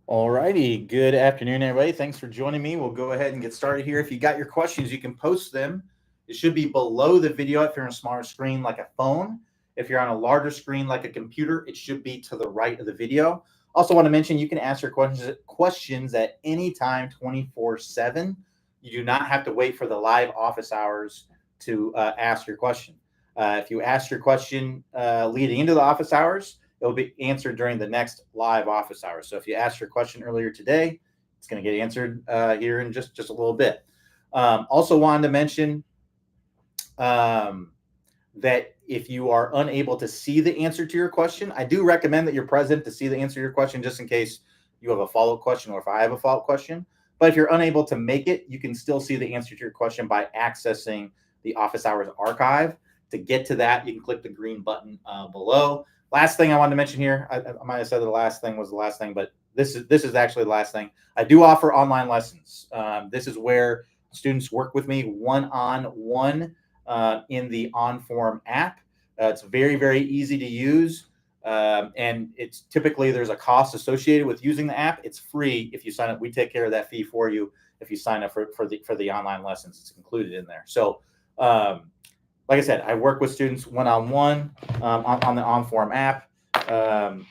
All righty. Good afternoon, everybody. Thanks for joining me. We'll go ahead and get started here. If you got your questions, you can post them. It should be below the video if you're on a smaller screen like a phone. If you're on a larger screen like a computer, it should be to the right of the video. Also want to mention you can ask your questions at any time 24/7. You do not have to wait for the live office hours to ask your question. If you ask your question leading into the office hours, it'll be answered during the next live office hours. So if you asked your question earlier today, it's going to get answered here in just a little bit. Also wanted to mention that if you are unable to see the answer to your question, I do recommend that you're present to see the answer to your question just in case you have a follow-up question or if I have a follow-up question. But if you're unable to make it, you can still see the answer to your question by accessing the office hours archive. To get to that, you can click the green button below. Last thing I wanted to mention here, I might have said the last thing was the last thing, but this is actually the last thing. I do offer online lessons. This is where students work with me one-on-one in the OnForm app. It's very, very easy to use. And it's typically there's a cost associated with using the app. It's free if you sign up. We take care of that fee for you if you sign up for the online lessons. It's included in there. So like I said, I work with students one-on-one on the OnForm app,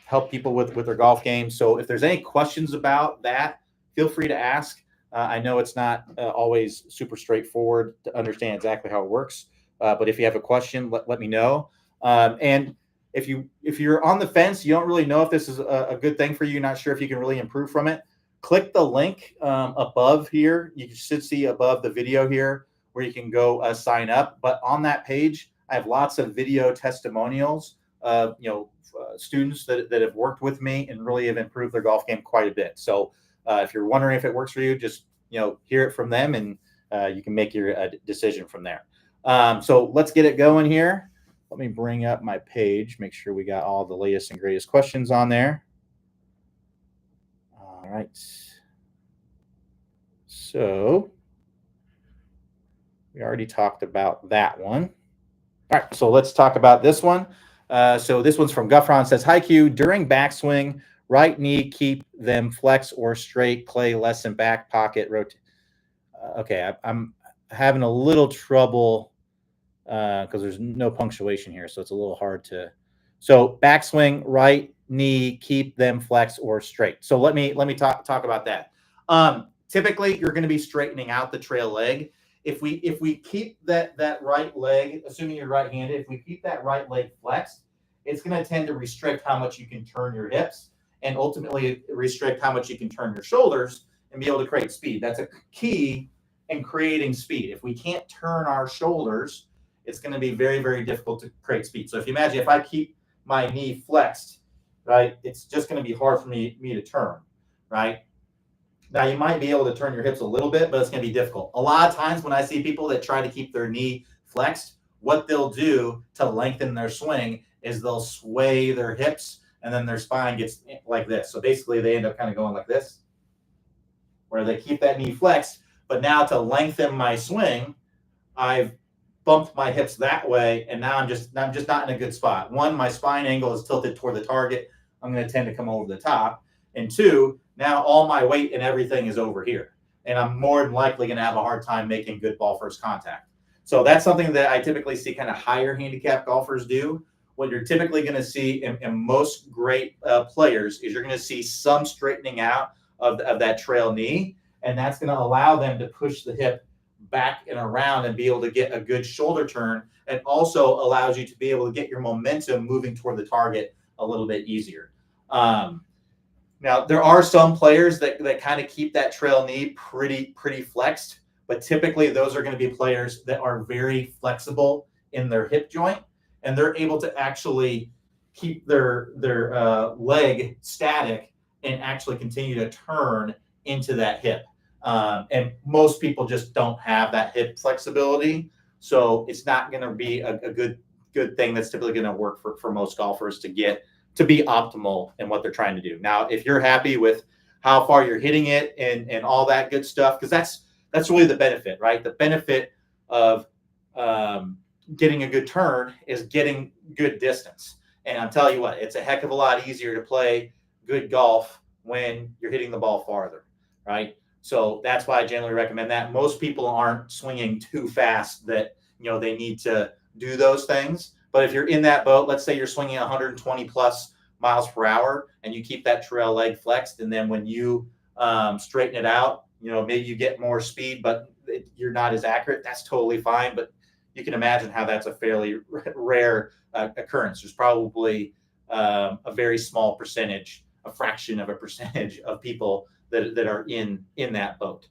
help people with their golf game. So if there's any questions about that, feel free to ask. I know it's not always super straightforward to understand exactly how it works, but if you have a question, let me know. And if you're on the fence, you don't really know if this is a good thing for you, not sure if you can really improve from it, click the link above here. You should see above the video here where you can go sign up. But on that page, I have lots of video testimonials of students that have worked with me and really have improved their golf game quite a bit. So if you're wondering if it works for you, just hear it from them, and you can make your decision from there. So let's get it going here. Let me bring up my page, make sure we got all the latest and greatest questions on there. All right. So we already talked about that one. All right, so let's talk about this one. So this one's from Guffron. Says, "Hi Q, during backswing, right knee keep them flex or straight, play less than back pocket rotate." Okay, I'm having a little trouble because there's no punctuation here, so it's a little hard to. So backswing, right knee keep them flex or straight. So let me talk about that. Typically, you're going to be straightening out the trail leg. If we keep that right leg, assuming you're right-handed, if we keep that right leg flexed, it's going to tend to restrict how much you can turn your hips and ultimately restrict how much you can turn your shoulders and be able to create speed. That's a key in creating speed. If we can't turn our shoulders, it's going to be very, very difficult to create speed. So if you imagine if I keep my knee flexed, right, it's just going to be hard for me to turn, right? Now, you might be able to turn your hips a little bit, but it's going to be difficult. A lot of times when I see people that try to keep their knee flexed, what they'll do to lengthen their swing is they'll sway their hips, and then their spine gets like this. So basically, they end up kind of going like this, where they keep that knee flexed. But now to lengthen my swing, I've bumped my hips that way, and now I'm just not in a good spot. One, my spine angle is tilted toward the target. I'm going to tend to come over the top. And two, now all my weight and everything is over here. And I'm more than likely going to have a hard time making good ball first contact. So that's something that I typically see kind of higher handicap golfers do. What you're typically going to see in most great players is you're going to see some straightening out of that trail knee. And that's going to allow them to push the hip back and around and be able to get a good shoulder turn. And also allows you to be able to get your momentum moving toward the target a little bit easier. Now, there are some players that kind of keep that trail knee pretty flexed, but typically those are going to be players that are very flexible in their hip joint, and they're able to actually keep their leg static and actually continue to turn into that hip. And most people just don't have that hip flexibility, so it's not going to be a good thing that's typically going to work for most golfers to be optimal in what they're trying to do. Now, if you're happy with how far you're hitting it and all that good stuff, because that's really the benefit, right? The benefit of getting a good turn is getting good distance. And I'm telling you what, it's a heck of a lot easier to play good golf when you're hitting the ball farther, right? So that's why I generally recommend that. Most people aren't swinging too fast that, they need to do those things. But if you're in that boat, let's say you're swinging 120 plus miles per hour and you keep that trail leg flexed, and then when you straighten it out, maybe you get more speed, but you're not as accurate. That's totally fine. But you can imagine how that's a fairly rare occurrence. There's probably a very small percentage, a fraction of a percentage of people that are in that boat.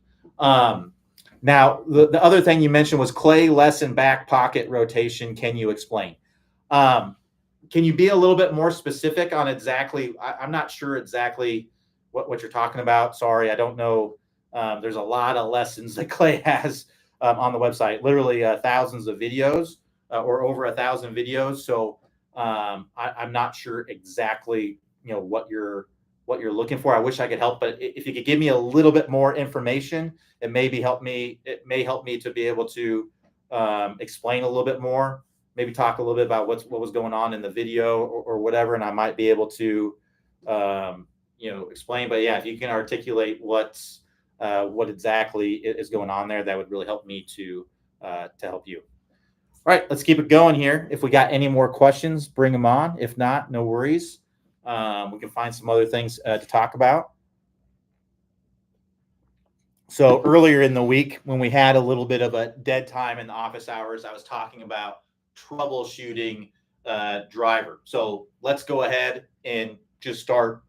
Now, the other thing you mentioned was clay less in back pocket rotation. Can you explain? Can you be a little bit more specific on exactly? I'm not sure exactly what you're talking about. Sorry, I don't know. There's a lot of lessons that Clay has on the website, literally thousands of videos or over 1,000 videos. So I'm not sure exactly what you're looking for. I wish I could help, but if you could give me a little bit more information, it may help me to be able to explain a little bit more. Maybe talk a little bit about what was going on in the video or whatever, and I might be able to explain. But yeah, if you can articulate what exactly is going on there, that would really help me to help you. All right, let's keep it going here. If we got any more questions, bring them on. If not, no worries. We can find some other things to talk about. So earlier in the week, when we had a little bit of a dead time in the office hours, I was talking about troubleshooting driver. So let's go ahead and just start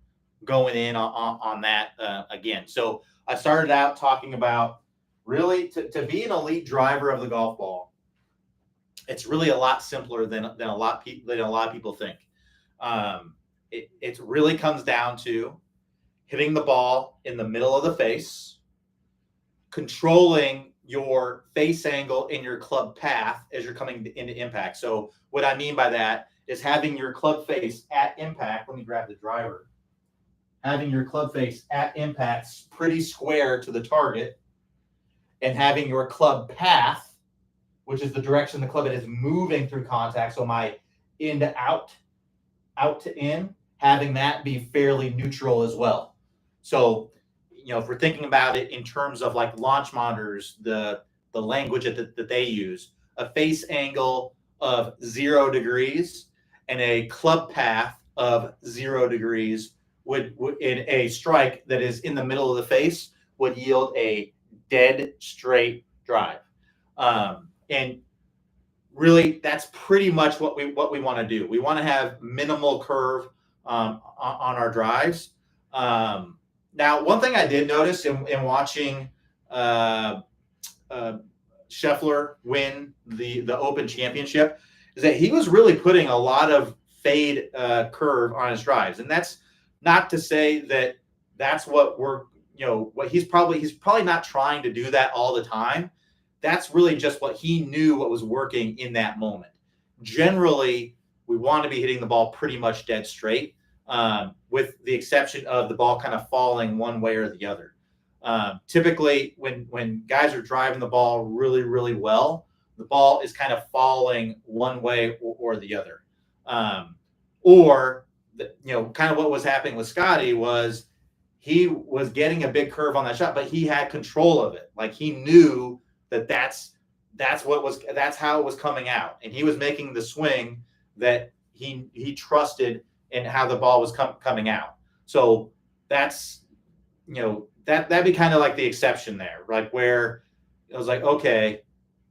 going in on that again. So I started out talking about really to be an elite driver of the golf ball. It's really a lot simpler than a lot of people think. It really comes down to hitting the ball in the middle of the face, controlling your face angle in your club path as you're coming into impact. So what I mean by that is having your club face at impact. Let me grab the driver. Having your club face at impact pretty square to the target, and having your club path, which is the direction the club head is moving through contact. So my in to out to in, having that be fairly neutral as well. So, if we're thinking about it in terms of like launch monitors, the language that they use, a face angle of 0 degrees and a club path of 0 degrees would in a strike that is in the middle of the face would yield a dead straight drive. And really, that's pretty much what we want to do. We want to have minimal curve on our drives. Now, one thing I did notice in watching Scheffler win the Open Championship is that he was really putting a lot of fade curve on his drives, and that's not to say that that's what what he's probably not trying to do that all the time. That's really just what he knew what was working in that moment. Generally, we want to be hitting the ball pretty much dead straight, with the exception of the ball kind of falling one way or the other. Typically, when guys are driving the ball really, really well, the ball is kind of falling one way or the other. Kind of what was happening with Scotty was he was getting a big curve on that shot, but he had control of it. Like he knew that's how it was coming out, and he was making the swing that he trusted in how the ball was coming out. So that's that'd be kind of like the exception there, right? Where it was like, okay,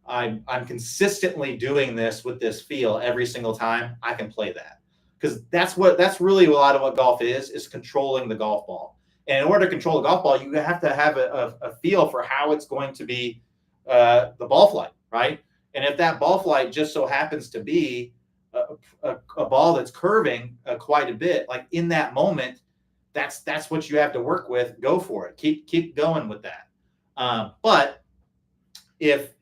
I'm consistently doing this with this feel every single time. I can play that, because that's really a lot of what golf is controlling the golf ball. And in order to control the golf ball, you have to have a feel for how it's going to be the ball flight, right? And if that ball flight just so happens to be a ball that's curving quite a bit, like in that moment, that's what you have to work with. Go for it. Keep going with that. But if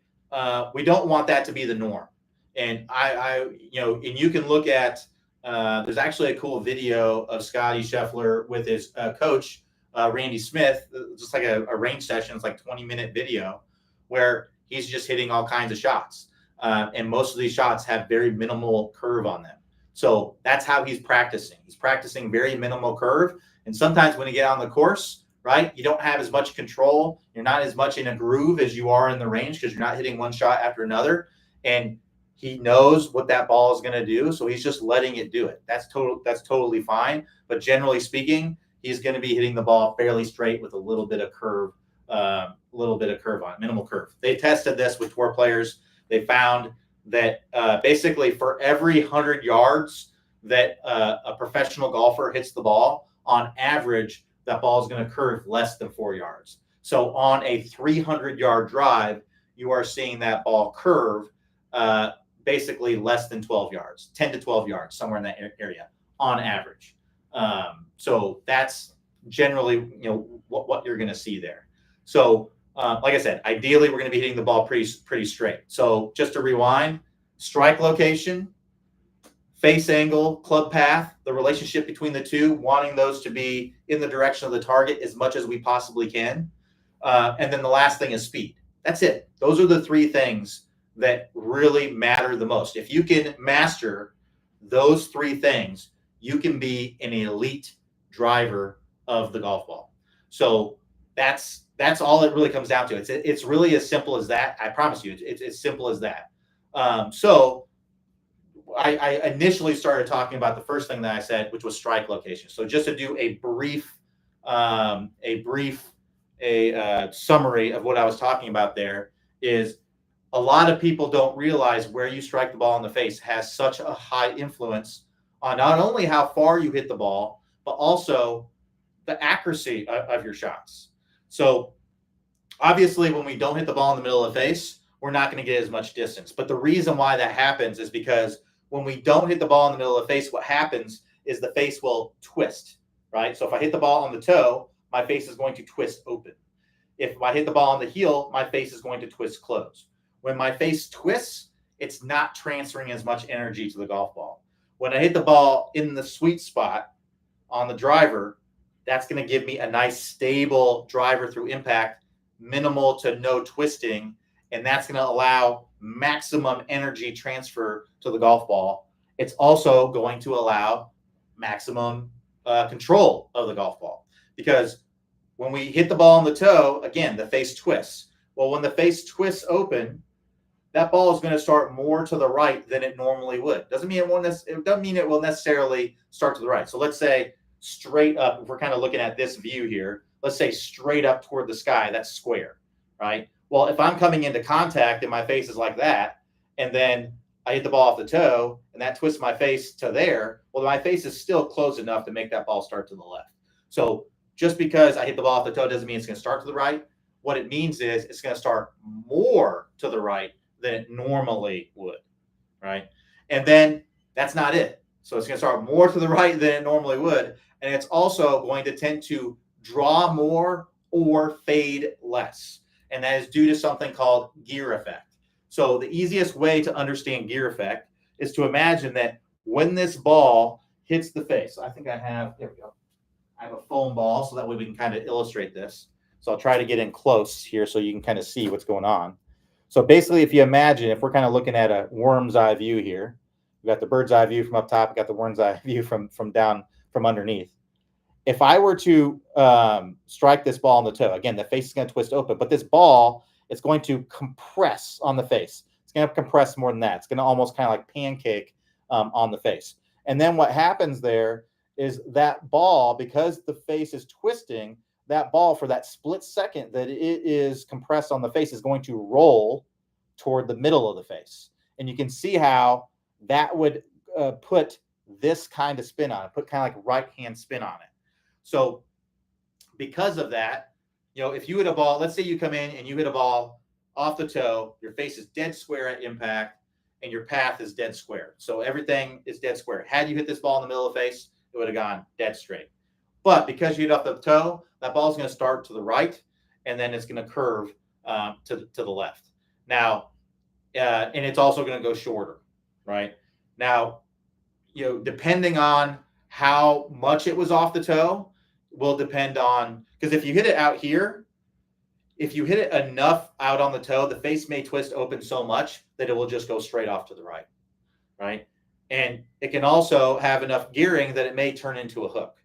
we don't want that to be the norm, and and you can look at there's actually a cool video of Scotty Scheffler with his coach Randy Smith, just like a range session. It's like 20-minute video where he's just hitting all kinds of shots. And most of these shots have very minimal curve on them. So that's how he's practicing. He's practicing very minimal curve. And sometimes when you get on the course, right, you don't have as much control. You're not as much in a groove as you are in the range because you're not hitting one shot after another. And he knows what that ball is going to do, so he's just letting it do it. That's totally fine. But generally speaking, he's going to be hitting the ball fairly straight with a little bit of curve, on it, minimal curve. They tested this with tour players. They found that basically for every 100 yards that a professional golfer hits the ball, on average, that ball is going to curve less than 4 yards. So on a 300-yard drive, you are seeing that ball curve basically less than 12 yards, 10 to 12 yards, somewhere in that area on average. So that's generally, what you're going to see there. So like I said, ideally we're going to be hitting the ball pretty straight. So just to rewind, strike location, face angle, club path, the relationship between the two, wanting those to be in the direction of the target as much as we possibly can. And then the last thing is speed. That's it. Those are the three things that really matter the most. If you can master those three things, you can be an elite driver of the golf ball. So that's all it really comes down to. It's really as simple as that. I promise you, it's as simple as that. So I initially started talking about the first thing that I said, which was strike location. So just to do a brief summary of what I was talking about there is a lot of people don't realize where you strike the ball in the face has such a high influence on not only how far you hit the ball, but also the accuracy of your shots. So obviously when we don't hit the ball in the middle of the face, we're not going to get as much distance. But the reason why that happens is because when we don't hit the ball in the middle of the face, what happens is the face will twist, right? So if I hit the ball on the toe, my face is going to twist open. If I hit the ball on the heel, my face is going to twist close. When my face twists, it's not transferring as much energy to the golf ball. When I hit the ball in the sweet spot on the driver, that's going to give me a nice stable driver through impact, minimal to no twisting, and that's going to allow maximum energy transfer to the golf ball. It's also going to allow maximum control of the golf ball, because when we hit the ball on the toe, again, the face twists. Well, when the face twists open, that ball is going to start more to the right than it normally would. It doesn't mean it will necessarily start to the right. So let's say straight up, if we're kind of looking at this view here, let's say straight up toward the sky, that's square, right? Well, if I'm coming into contact and my face is like that, and then I hit the ball off the toe and that twists my face to there, well, my face is still close enough to make that ball start to the left. So just because I hit the ball off the toe doesn't mean it's going to start to the right. What it means is it's going to start more to the right than it normally would, right? And then that's not it. So it's going to start more to the right than it normally would. And it's also going to tend to draw more or fade less. And that is due to something called gear effect. So the easiest way to understand gear effect is to imagine that when this ball hits the face, there we go. I have a foam ball, so that way we can kind of illustrate this. So I'll try to get in close here so you can kind of see what's going on. So basically, if you imagine, if we're kind of looking at a worm's eye view here, we got the bird's eye view from up top, we got the worm's eye view from down from underneath. If I were to strike this ball on the toe, again, the face is going to twist open, but this ball is going to compress on the face. It's going to compress more than that. It's going to almost kind of like pancake on the face. And then what happens there is that ball, because the face is twisting, that ball for that split second that it is compressed on the face is going to roll toward the middle of the face. And you can see how that would put this kind of spin on it, put kind of like right-hand spin on it. So because of that, if you hit a ball, let's say you come in and you hit a ball off the toe, your face is dead square at impact and your path is dead square. So everything is dead square. Had you hit this ball in the middle of the face, it would have gone dead straight. But because you hit off the toe, that ball is going to start to the right, and then it's going to curve to the left. Now, and it's also going to go shorter, right? Now, depending on how much it was off the toe will depend on, because if you hit it out here, if you hit it enough out on the toe, the face may twist open so much that it will just go straight off to the right, right? And it can also have enough gearing that it may turn into a hook.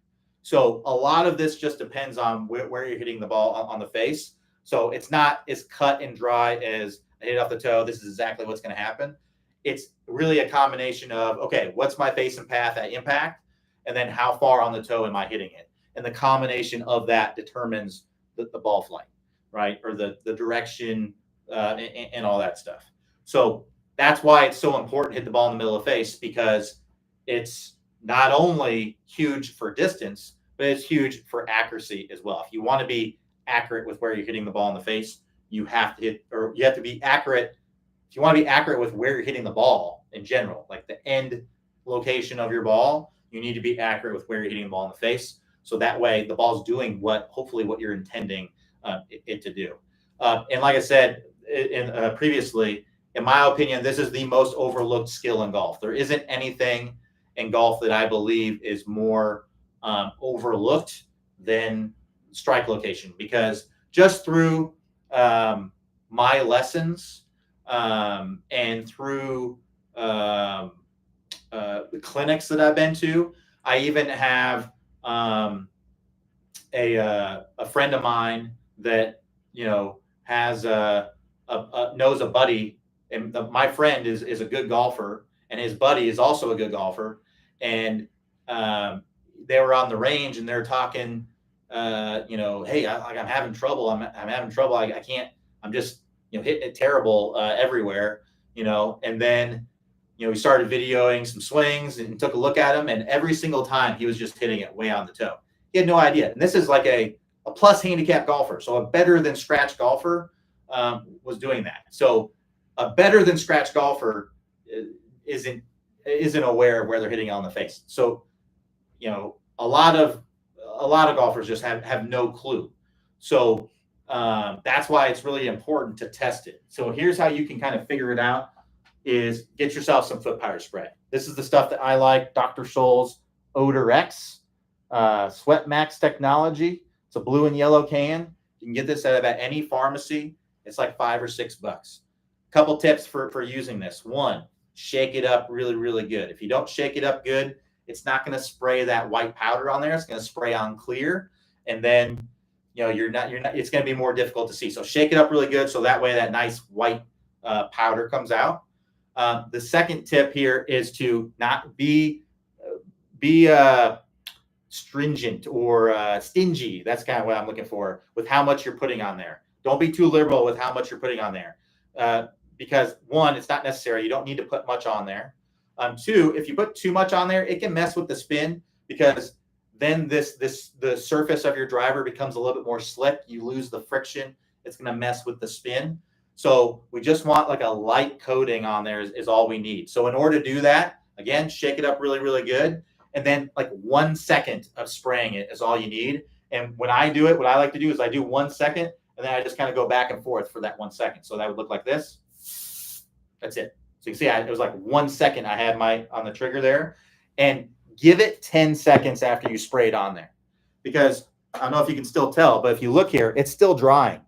So a lot of this just depends on where you're hitting the ball on the face. So it's not as cut and dry as I hit it off the toe. This is exactly what's going to happen. It's really a combination of, okay, what's my face and path at impact? And then how far on the toe am I hitting it? And the combination of that determines the ball flight, right? Or the direction and all that stuff. So that's why it's so important to hit the ball in the middle of the face, because it's not only huge for distance, but it's huge for accuracy as well. If you want to be accurate with where you're hitting the ball in the face, you have to hit, or you have to be accurate. If you want to be accurate with where you're hitting the ball in general, like the end location of your ball, you need to be accurate with where you're hitting the ball in the face. So that way the ball's doing hopefully what you're intending it to do. And like I said previously, in my opinion, this is the most overlooked skill in golf. There isn't anything in golf that I believe is more overlooked than strike location, because just through my lessons and through the clinics that I've been to, I even have a friend of mine that has knows a buddy, and my friend is a good golfer, and his buddy is also a good golfer, and they were on the range and they're talking, hey, I'm having trouble. I'm having trouble. I can't. I'm just hitting it terrible everywhere. And then we started videoing some swings and took a look at him, and every single time he was just hitting it way on the toe. He had no idea. And this is like a plus handicap golfer, so a better than scratch golfer was doing that. So a better than scratch golfer isn't aware of where they're hitting it on the face. So a lot of golfers just have no clue. So that's why it's really important to test it. So here's how you can kind of figure it out: is get yourself some foot powder spray. This is the stuff that I like, Dr. Scholl's Odor X, Sweat Max technology. It's a blue and yellow can. You can get this at about any pharmacy. It's like $5 or $6. Couple tips for using this. One, shake it up really, really good. If you don't shake it up good, it's not going to spray that white powder on there. It's going to spray on clear, and then you're not. It's going to be more difficult to see. So shake it up really good, so that way that nice white powder comes out. The second tip here is to not be stringent or stingy. That's kind of what I'm looking for with how much you're putting on there. Don't be too liberal with how much you're putting on there, because one, it's not necessary. You don't need to put much on there. Two, if you put too much on there, it can mess with the spin, because then the surface of your driver becomes a little bit more slick. You lose the friction. It's going to mess with the spin. So we just want like a light coating on there is all we need. So in order to do that, again, shake it up really, really good. And then like 1 second of spraying it is all you need. And when I do it, what I like to do is I do 1 second, and then I just kind of go back and forth for that 1 second. So that would look like this. That's it. So you can see it was like 1 second I had on the trigger there. And give it 10 seconds after you spray it on there. Because I don't know if you can still tell, but if you look here, it's still drying.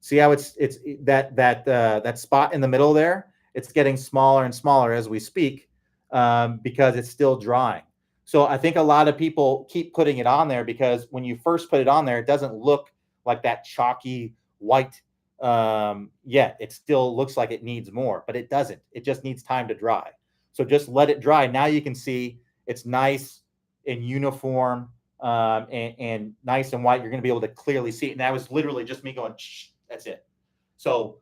See how it's that spot in the middle there? It's getting smaller and smaller as we speak, because it's still drying. So I think a lot of people keep putting it on there because when you first put it on there, it doesn't look like that chalky white yet. It still looks like it needs more, but it doesn't. It just needs time to dry. So just let it dry. Now you can see it's nice and uniform and nice and white. You're going to be able to clearly see it. And that was literally just me going, shh, that's it. So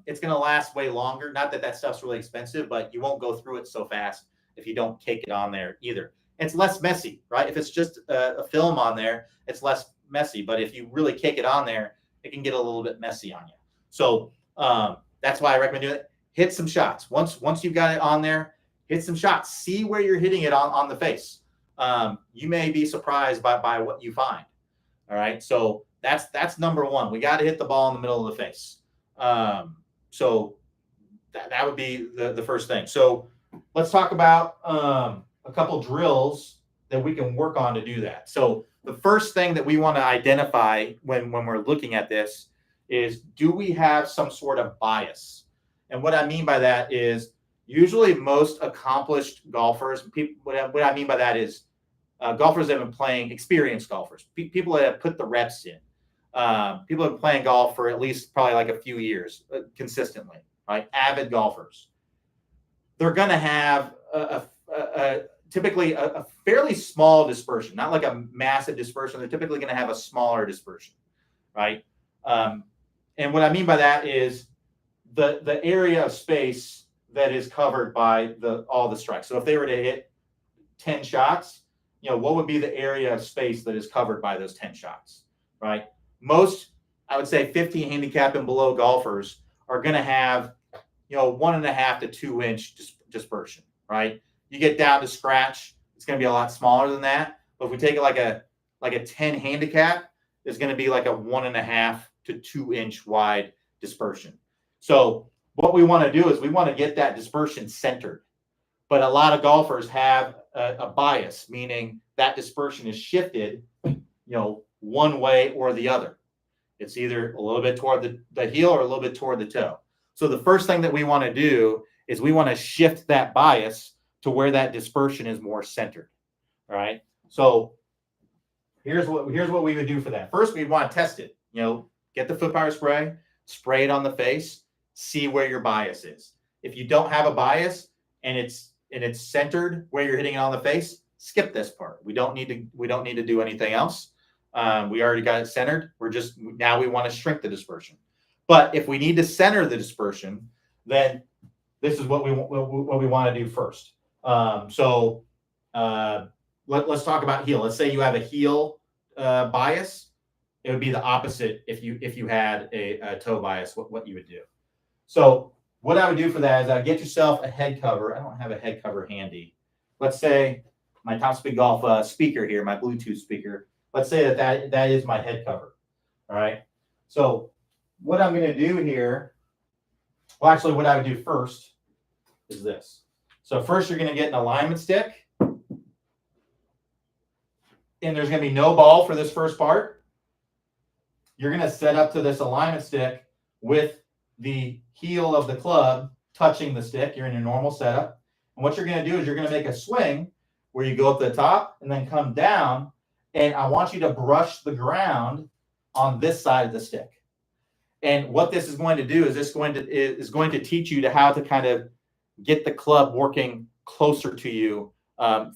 it's going to last way longer. Not that that stuff's really expensive, but you won't go through it so fast if you don't cake it on there either. It's less messy, right? If it's just a film on there, it's less messy. But if you really cake it on there, it can get a little bit messy on you. So that's why I recommend doing it. Hit some shots. Once you've got it on there, hit some shots. See where you're hitting it on the face. You may be surprised by what you find. All right. So that's number one. We got to hit the ball in the middle of the face. So that would be the first thing. So let's talk about a couple drills that we can work on to do that. So the first thing that we want to identify when we're looking at this is, do we have some sort of bias? And what I mean by that is usually most accomplished golfers, what I mean by that is golfers that have been playing, experienced golfers, people that have put the reps in, people that have been playing golf for at least probably like a few years consistently, right? Avid golfers. They're going to have typically a fairly small dispersion, not like a massive dispersion. They're typically going to have a smaller dispersion, right? And what I mean by that is the area of space that is covered by all the strikes. So if they were to hit 10 shots, what would be the area of space that is covered by those 10 shots, right? Most, I would say 15 handicap and below golfers are going to have, 1.5 to 2 inch dispersion, right? You get down to scratch, it's going to be a lot smaller than that. But if we take it like a 10 handicap, it's going to be like a 1.5 to 2 inch wide dispersion. So what we want to do is we want to get that dispersion centered. But a lot of golfers have a bias, meaning that dispersion is shifted, one way or the other. It's either a little bit toward the heel or a little bit toward the toe. So the first thing that we want to do is we want to shift that bias to where that dispersion is more centered. All right. So here's what we would do for that. First, we'd want to test it. Get the foot power spray it on the face, see where your bias is. If you don't have a bias and it's centered where you're hitting it on the face, skip this part. We don't need to do anything else. We already got it centered. Now we want to shrink the dispersion. But if we need to center the dispersion, then this is what we want to do first. Let's talk about heel. Let's say you have a heel bias. It would be the opposite if you had a toe bias. What you would do. So what I would do for that is I'd get yourself a head cover. I don't have a head cover handy. Let's say my Top Speed Golf speaker here, my Bluetooth speaker. Let's say that is my head cover. All right. So what I'm going to do here, well, actually, what I would do first is this. So first, you're going to get an alignment stick, and there's going to be no ball for this first part. You're going to set up to this alignment stick with the heel of the club touching the stick. You're in your normal setup. And what you're going to do is you're going to make a swing where you go up the top and then come down. And I want you to brush the ground on this side of the stick. And what this is going to do is going to teach you how to kind of get the club working closer to you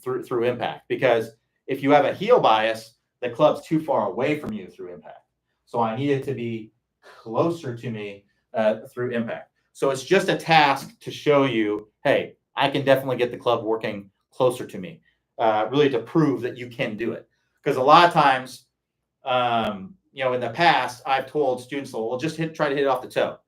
through impact. Because if you have a heel bias, the club's too far away from you through impact. So I need it to be closer to me through impact. So it's just a task to show you, hey, I can definitely get the club working closer to me, really to prove that you can do it. Because a lot of times, in the past, I've told students, well, just try to hit it off the toe.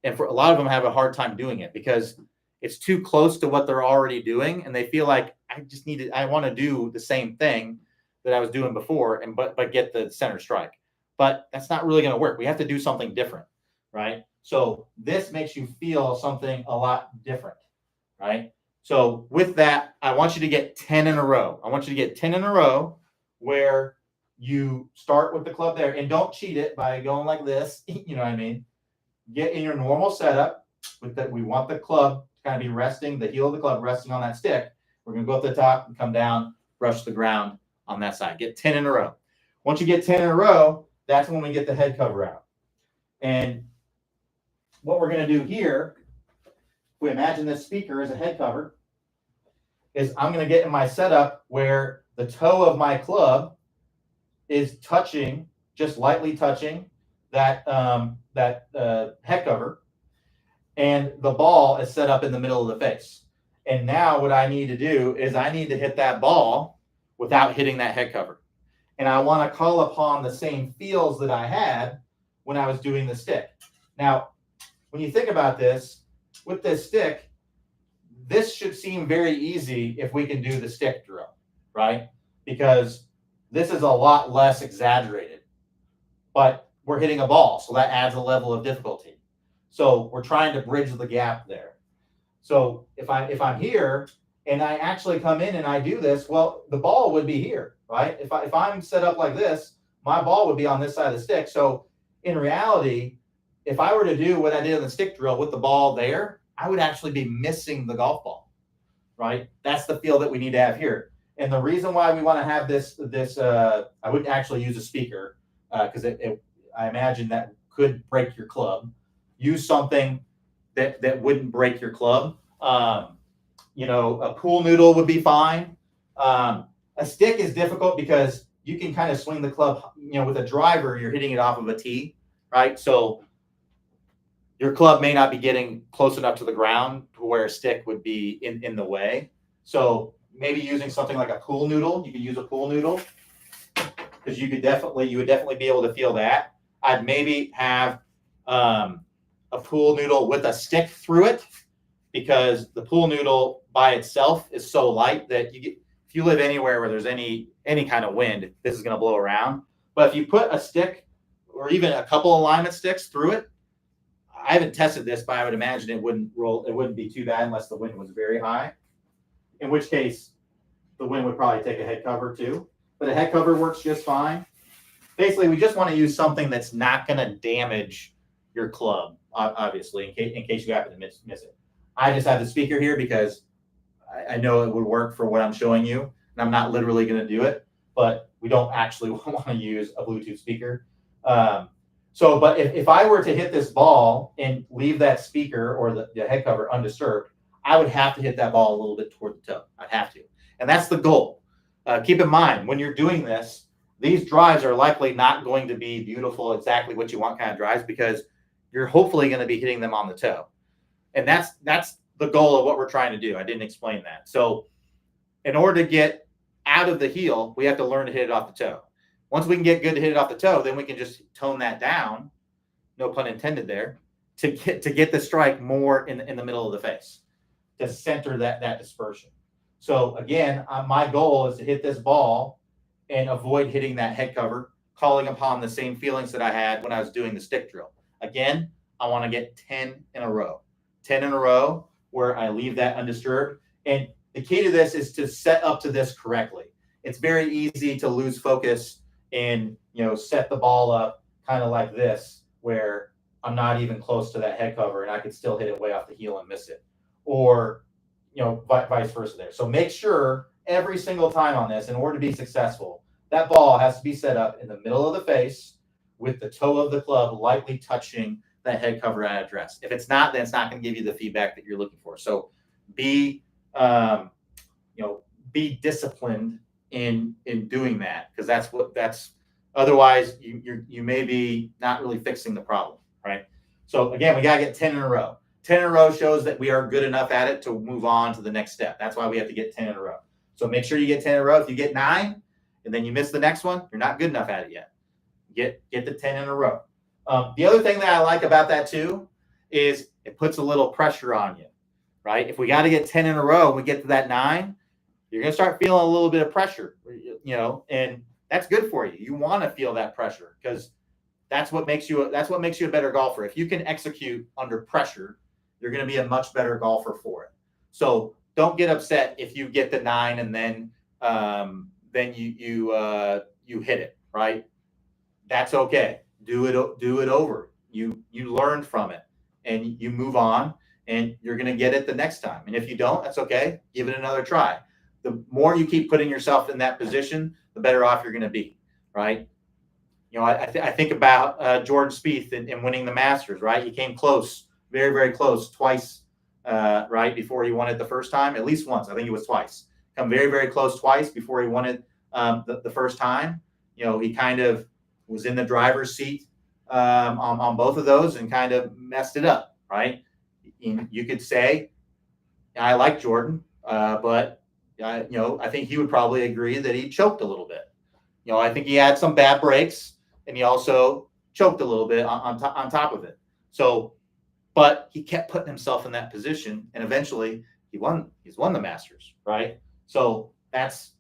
And for a lot of them have a hard time doing it because it's too close to what they're already doing. And they feel like I want to do the same thing that I was doing before but get the center strike. But that's not really going to work. We have to do something different, right? So this makes you feel something a lot different, right? So with that, I want you to get 10 in a row. I want you to get 10 in a row where you start with the club there, and don't cheat it by going like this. You know what I mean? Get in your normal setup with that. We want the club to kind of be resting, the heel of the club resting on that stick. We're going to go up the top and come down, brush the ground on that side. Get 10 in a row. Once you get 10 in a row, that's when we get the head cover out. And what we're going to do here, if we imagine this speaker as a head cover, is I'm going to get in my setup where the toe of my club is touching, just lightly touching that head cover, and the ball is set up in the middle of the face. And now what I need to do is I need to hit that ball without hitting that head cover. And I want to call upon the same feels that I had when I was doing the stick. Now, when you think about this, with this stick, this should seem very easy if we can do the stick drill, right? Because this is a lot less exaggerated, but we're hitting a ball, so that adds a level of difficulty. So we're trying to bridge the gap there. So if I'm here and I actually come in and I do this, well, the ball would be here, right? If I'm set up like this, my ball would be on this side of the stick. So in reality, if I were to do what I did in the stick drill with the ball there, I would actually be missing the golf ball, right? That's the feel that we need to have here. And the reason why we want to have this, I wouldn't actually use a speaker because I imagine that could break your club. Use something that wouldn't break your club. A pool noodle would be fine. A stick is difficult because you can kind of swing the club, with a driver, you're hitting it off of a tee, right? So your club may not be getting close enough to the ground to where a stick would be in the way. So maybe using something like a pool noodle. You could use a pool noodle because you would definitely be able to feel that. I'd maybe have a pool noodle with a stick through it, because the pool noodle by itself is so light that if you live anywhere where there's any kind of wind, this is going to blow around. But if you put a stick or even a couple alignment sticks through it, I haven't tested this, but I would imagine it wouldn't roll. It wouldn't be too bad unless the wind was very high, in which case the wind would probably take a head cover too. But a head cover works just fine. Basically, we just want to use something that's not going to damage your club, obviously, in case you happen to miss it. I just have the speaker here because I know it would work for what I'm showing you, and I'm not literally going to do it, but we don't actually want to use a Bluetooth speaker. But if I were to hit this ball and leave that speaker or the head cover undisturbed, I would have to hit that ball a little bit toward the toe. I'd have to. And that's the goal. Keep in mind, when you're doing this, these drives are likely not going to be beautiful, exactly what you want kind of drives, because you're hopefully going to be hitting them on the toe. And that's the goal of what we're trying to do. I didn't explain that. So in order to get out of the heel, we have to learn to hit it off the toe. Once we can get good to hit it off the toe, then we can just tone that down, no pun intended there, to get the strike more in the middle of the face, to center that dispersion. So again, my goal is to hit this ball and avoid hitting that head cover, calling upon the same feelings that I had when I was doing the stick drill. Again, I want to get 10 in a row. 10 in a row where I leave that undisturbed. And the key to this is to set up to this correctly. It's very easy to lose focus and set the ball up kind of like this, where I'm not even close to that head cover and I could still hit it way off the heel and miss it, or vice versa there. So make sure every single time on this, in order to be successful, that ball has to be set up in the middle of the face with the toe of the club lightly touching that head cover at address. If it's not, then it's not going to give you the feedback that you're looking for. So be disciplined in doing that, because that's otherwise you may be not really fixing the problem, right? So again, we got to get 10 in a row. 10 in a row shows that we are good enough at it to move on to the next step. That's why we have to get 10 in a row. So make sure you get 10 in a row. If you get 9 and then you miss the next one, you're not good enough at it yet. Get the 10 in a row. The other thing that I like about that too is it puts a little pressure on you, right? If we got to get 10 in a row and we get to that 9, you're going to start feeling a little bit of pressure, and that's good for you. You want to feel that pressure, because that's what makes you a better golfer. If you can execute under pressure, you're going to be a much better golfer for it. So don't get upset if you get the 9 and then you hit it, right? That's okay. Do it over. You learned from it and you move on, and you're going to get it the next time. And if you don't, that's okay. Give it another try. The more you keep putting yourself in that position, the better off you're going to be, right? I think about Jordan Spieth in winning the Masters, right? He came close, very, very close twice, right, before he won it the first time. At least once. I think it was twice. Come very, very close twice before he won it the first time. He kind of was in the driver's seat on both of those and kind of messed it up, right? You could say, I like Jordan, but I think he would probably agree that he choked a little bit. I think he had some bad breaks, and he also choked a little bit on top of it. So, but he kept putting himself in that position, and eventually he's won the Masters, right? So that's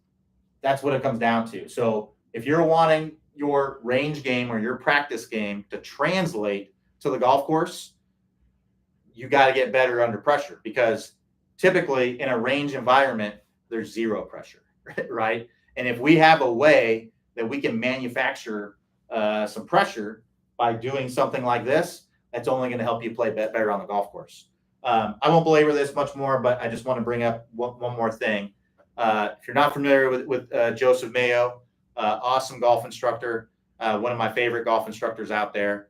what it comes down to. So if you're wanting your range game or your practice game to translate to the golf course, you got to get better under pressure, because typically in a range environment, there's zero pressure, right? And if we have a way that we can manufacture some pressure by doing something like this, that's only going to help you play better on the golf course. I won't belabor this much more, but I just want to bring up one more thing. If you're not familiar with Joseph Mayo, awesome golf instructor, one of my favorite golf instructors out there.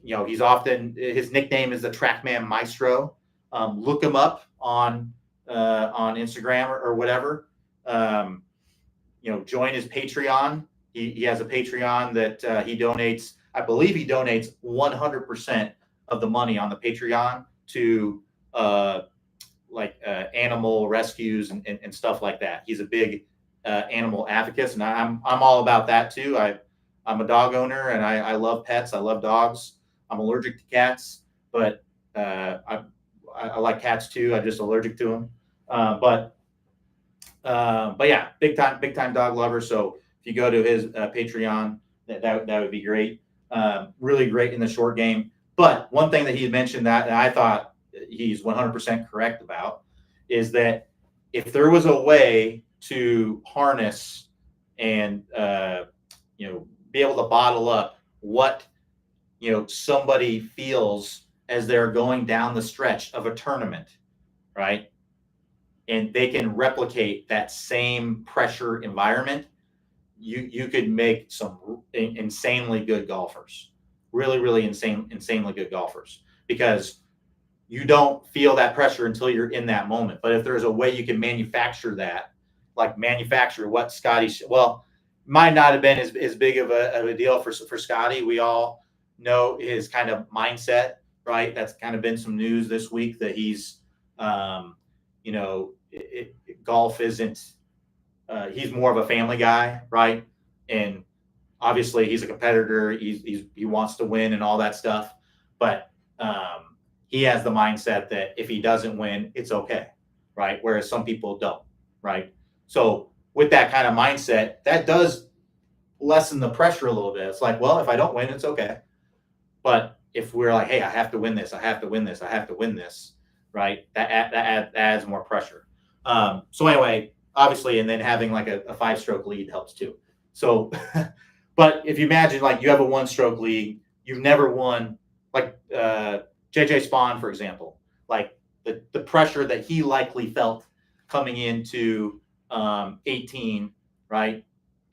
His nickname is the TrackMan Maestro. Look him up on Instagram or whatever. Join his Patreon. He has a Patreon that he donates. I believe he donates 100% of the money on the Patreon to animal rescues and stuff like that. He's a big animal advocate, and I'm all about that too. I'm a dog owner, and I love pets. I love dogs. I'm allergic to cats, but I like cats too. I'm just allergic to them. But yeah, big time dog lover. So if you go to his Patreon, that would be great. Really great in the short game. But one thing that he had mentioned that I thought he's 100% correct about is that if there was a way to harness and be able to bottle up what somebody feels as they're going down the stretch of a tournament, right? And they can replicate that same pressure environment, you could make some insanely good golfers, really insanely good golfers, because you don't feel that pressure until you're in that moment. But if there's a way you can manufacture that, like manufacture what Scotty, might not have been as big of a deal for Scotty. We all know his kind of mindset, right? That's kind of been some news this week that he's, golf isn't, he's more of a family guy, right? And obviously he's a competitor. He wants to win and all that stuff. But he has the mindset that if he doesn't win, it's okay, right? Whereas some people don't, right? So with that kind of mindset, that does lessen the pressure a little bit. It's like, well, if I don't win, it's okay. But if we're like, hey, I have to win this, I have to win this, I have to win this, right? That adds more pressure. So anyway, obviously, and then having like a 5-stroke lead helps too. So, but if you imagine like you have a 1-stroke lead, you've never won, like JJ Spawn, for example, like the pressure that he likely felt coming into 18, right?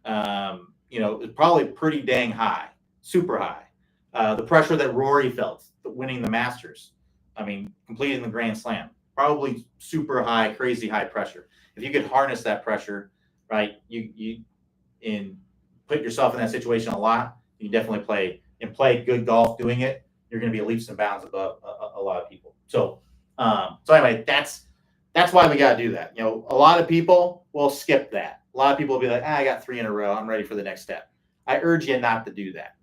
It's probably pretty dang high, super high. The pressure that Rory felt winning the Masters, completing the Grand Slam, probably super high, crazy high pressure. If you could harness that pressure, right, you put yourself in that situation a lot, you definitely play good golf doing it. You're going to be leaps and bounds above a lot of people. So anyway, that's why we got to do that. A lot of people will skip that. A lot of people will be like, I got 3 in a row. I'm ready for the next step. I urge you not to do that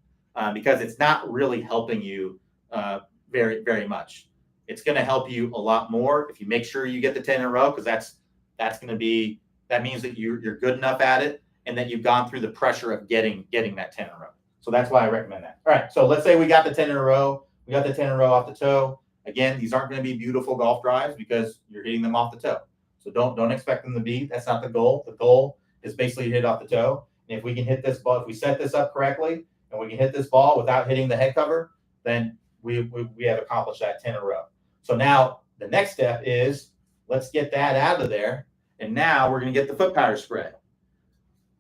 because it's not really helping you very, very much. It's going to help you a lot more if you make sure you get the 10 in a row, because that means that you're good enough at it and that you've gone through the pressure of getting that 10 in a row. So that's why I recommend that. All right. So let's say we got the 10 in a row. We got the 10 in a row off the toe. Again, these aren't going to be beautiful golf drives because you're hitting them off the toe. So don't expect them to be. That's not the goal. The goal is basically to hit off the toe. And if we can hit this ball, if we set this up correctly and we can hit this ball without hitting the head cover, then we have accomplished that 10 in a row. So now the next step is let's get that out of there. And now we're going to get the foot powder spray.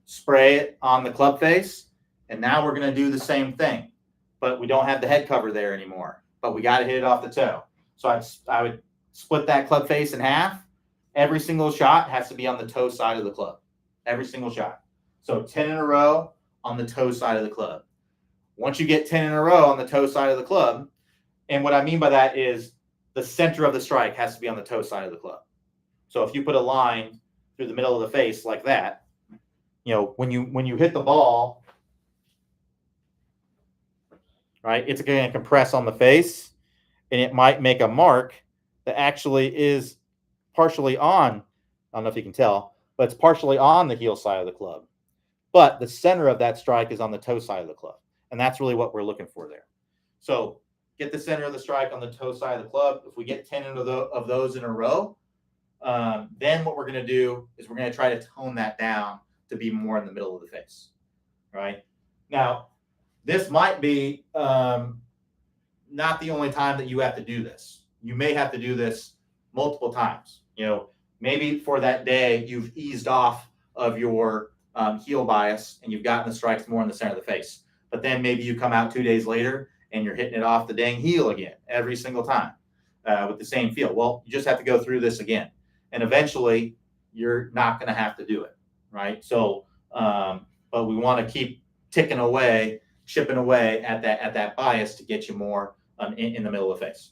Spray it on the club face. And now we're going to do the same thing, but we don't have the head cover there anymore, but we got to hit it off the toe. So I would split that club face in half. Every single shot has to be on the toe side of the club. Every single shot. So 10 in a row on the toe side of the club. Once you get 10 in a row on the toe side of the club, and what I mean by that is the center of the strike has to be on the toe side of the club. So if you put a line through the middle of the face like that, when you hit the ball, right, it's going to compress on the face, and it might make a mark that actually is partially on, I don't know if you can tell, but it's partially on the heel side of the club. But the center of that strike is on the toe side of the club, and that's really what we're looking for there. So get the center of the strike on the toe side of the club. If we get 10 of those in a row, then what we're going to do is we're going to try to tone that down to be more in the middle of the face, right? Now, this might be not the only time that you have to do this. You may have to do this multiple times. maybe for that day, you've eased off of your heel bias and you've gotten the strikes more in the center of the face. But then maybe you come out 2 days later and you're hitting it off the dang heel again every single time with the same feel. Well, you just have to go through this again. And eventually, you're not going to have to do it, right? So, but we want to keep ticking away, chipping away at that bias to get you more in the middle of the face.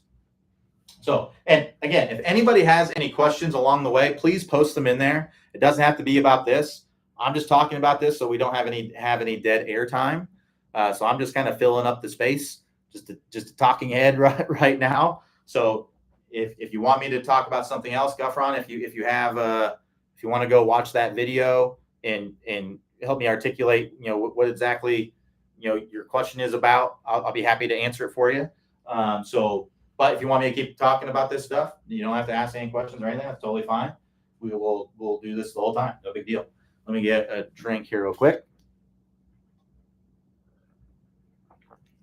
So, and again, if anybody has any questions along the way, please post them in there. It doesn't have to be about this. I'm just talking about this so we don't have any dead air time. So I'm just kind of filling up the space, just a talking head right now. So if you want me to talk about something else, Guffron, if you want to go watch that video and help me articulate, what exactly your question is about, I'll be happy to answer it for you. But if you want me to keep talking about this stuff, you don't have to ask any questions or anything. That's totally fine. We'll do this the whole time. No big deal. Let me get a drink here real quick.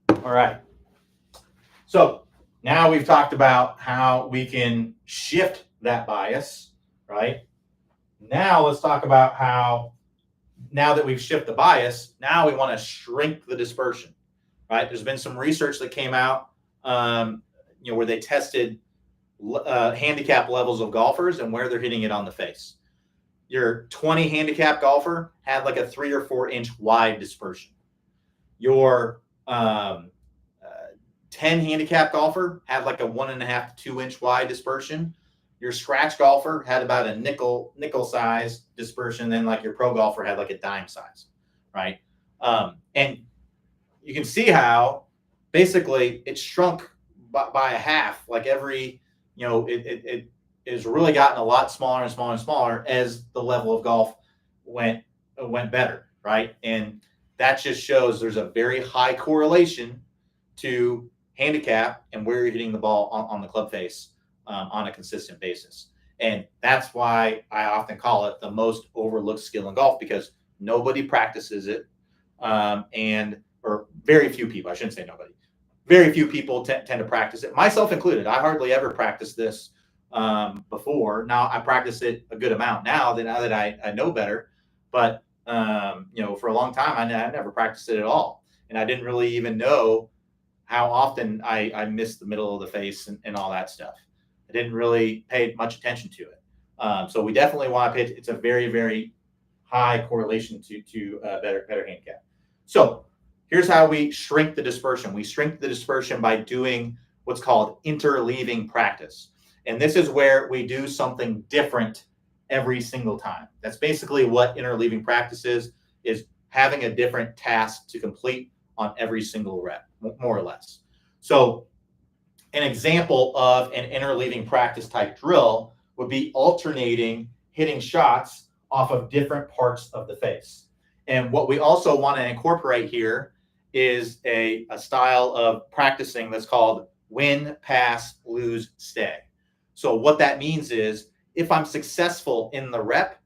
All right. So now we've talked about how we can shift that bias, right? Now let's talk about how, now that we've shifted the bias, now we want to shrink the dispersion, right? There's been some research that came out, where they tested handicap levels of golfers and where they're hitting it on the face. Your 20 handicap golfer had like a 3 or 4 inch wide dispersion. Your 10 handicap golfer had like a 1.5 to 2 inch wide dispersion. Your scratch golfer had about a nickel size dispersion. Then like your pro golfer had like a dime size, right? And you can see how basically it shrunk by a half, like every, it has really gotten a lot smaller and smaller and smaller as the level of golf went better, right? And that just shows there's a very high correlation to handicap and where you're hitting the ball on the club face on a consistent basis. And that's why I often call it the most overlooked skill in golf, because nobody practices it, or very few people. I shouldn't say nobody. Very few people tend to practice it, myself included. I hardly ever practiced this before. Now I practice it a good amount now that I know better. But for a long time, I never practiced it at all, and I didn't really even know how often I missed the middle of the face and all that stuff. I didn't really pay much attention to it. So we definitely want to pay. It's a very, very high correlation to better handicap. So here's how we shrink the dispersion. We shrink the dispersion by doing what's called interleaving practice. And this is where we do something different every single time. That's basically what interleaving practice is having a different task to complete on every single rep, more or less. So an example of an interleaving practice type drill would be alternating hitting shots off of different parts of the face. And what we also want to incorporate here is a style of practicing that's called win, pass, lose, stay. So what that means is if I'm successful in the rep,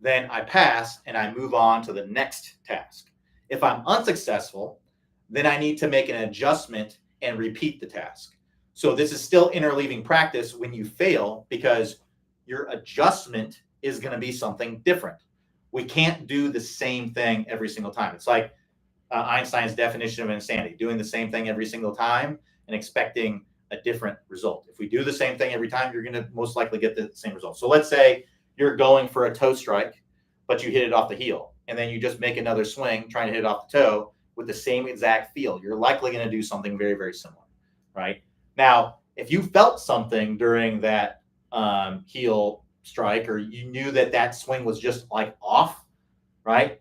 then I pass and I move on to the next task. If I'm unsuccessful, then I need to make an adjustment and repeat the task. So this is still interleaving practice when you fail, because your adjustment is going to be something different. We can't do the same thing every single time. It's like Einstein's definition of insanity, doing the same thing every single time and expecting a different result. If we do the same thing every time, you're going to most likely get the same result. So let's say you're going for a toe strike, but you hit it off the heel, and then you just make another swing trying to hit it off the toe with the same exact feel. You're likely going to do something very, very similar, right? Now, if you felt something during that heel strike, or you knew that swing was just like off, right?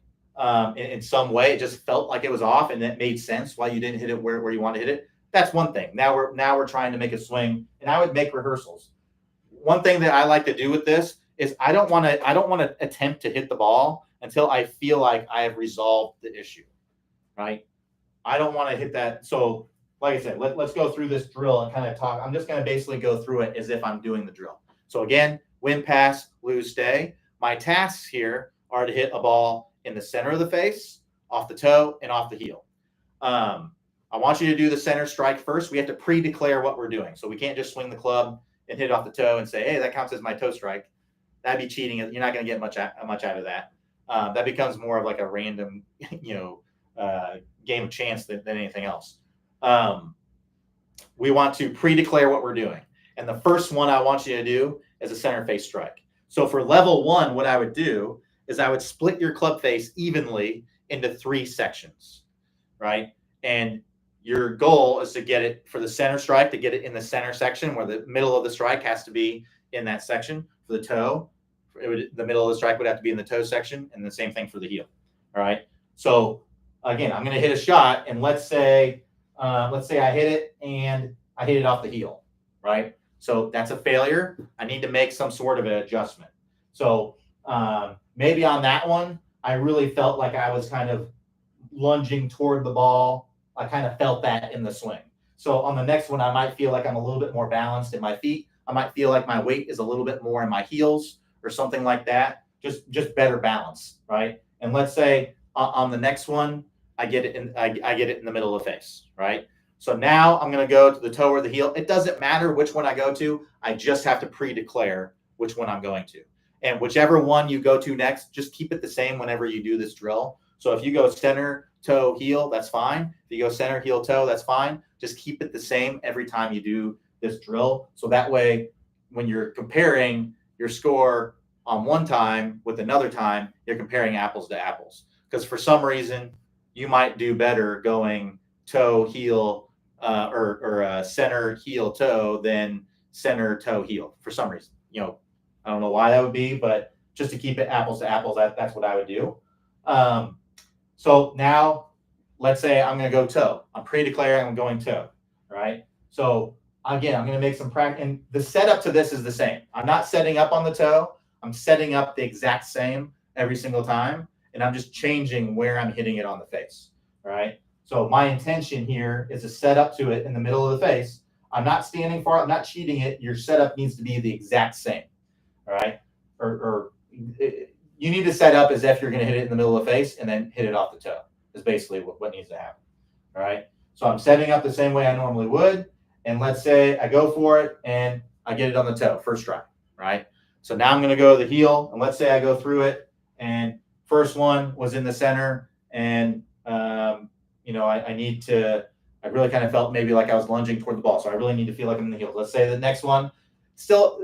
In some way, it just felt like it was off, and that made sense why you didn't hit it where you want to hit it. That's one thing. Now we're trying to make a swing, and I would make rehearsals. One thing that I like to do with this is I don't want to attempt to hit the ball until I feel like I have resolved the issue, right? I don't want to hit that. So like I said, let's go through this drill and kind of talk. I'm just going to basically go through it as if I'm doing the drill. So again, win, pass, lose, stay. My tasks here are to hit a ball in the center of the face, off the toe, and off the heel. I want you to do the center strike first. We have to pre-declare what we're doing. So we can't just swing the club and hit it off the toe and say, hey, that counts as my toe strike. that'd be cheating. You're not going to get much out of that. That becomes more of like a random, game of chance than anything else. We want to pre-declare what we're doing. And the first one I want you to do is a center face strike. So for level 1, what I would do is I would split your club face evenly into 3 sections, right? And your goal is to get it for the center strike, to get it in the center section where the middle of the strike has to be in that section. For the toe, the middle of the strike would have to be in the toe section, and the same thing for the heel. All right. So again, I'm going to hit a shot, and let's say I hit it and I hit it off the heel, right? So that's a failure. I need to make some sort of an adjustment. So maybe on that one, I really felt like I was kind of lunging toward the ball. I kind of felt that in the swing. So on the next one, I might feel like I'm a little bit more balanced in my feet. I might feel like my weight is a little bit more in my heels or something like that. Just better balance, right? And let's say on the next one, I get it in the middle of the face, right? So now I'm going to go to the toe or the heel. It doesn't matter which one I go to. I just have to pre-declare which one I'm going to. And whichever one you go to next, just keep it the same whenever you do this drill. So if you go center, toe, heel, that's fine. If you go center, heel, toe, that's fine. Just keep it the same every time you do this drill. So that way, when you're comparing your score on one time with another time, you're comparing apples to apples. Because for some reason, you might do better going toe, heel, or center, heel, toe than center, toe, heel for some reason. I don't know why that would be, but just to keep it apples to apples, that's what I would do. So now let's say I'm going to go toe. I'm pre-declaring I'm going toe, right? So again, I'm going to make some practice. And the setup to this is the same. I'm not setting up on the toe. I'm setting up the exact same every single time. And I'm just changing where I'm hitting it on the face, right? So my intention here is to set up to it in the middle of the face. I'm not standing far. I'm not cheating it. Your setup needs to be the exact same, all right? Or you need to set up as if you're going to hit it in the middle of the face and then hit it off the toe is basically what needs to happen, all right? So I'm setting up the same way I normally would. And let's say I go for it and I get it on the toe, first try, right? So now I'm going to go to the heel. And let's say I go through it and first one was in the center. And, I really kind of felt maybe like I was lunging toward the ball. So I really need to feel like I'm in the heel. Let's say the next one, still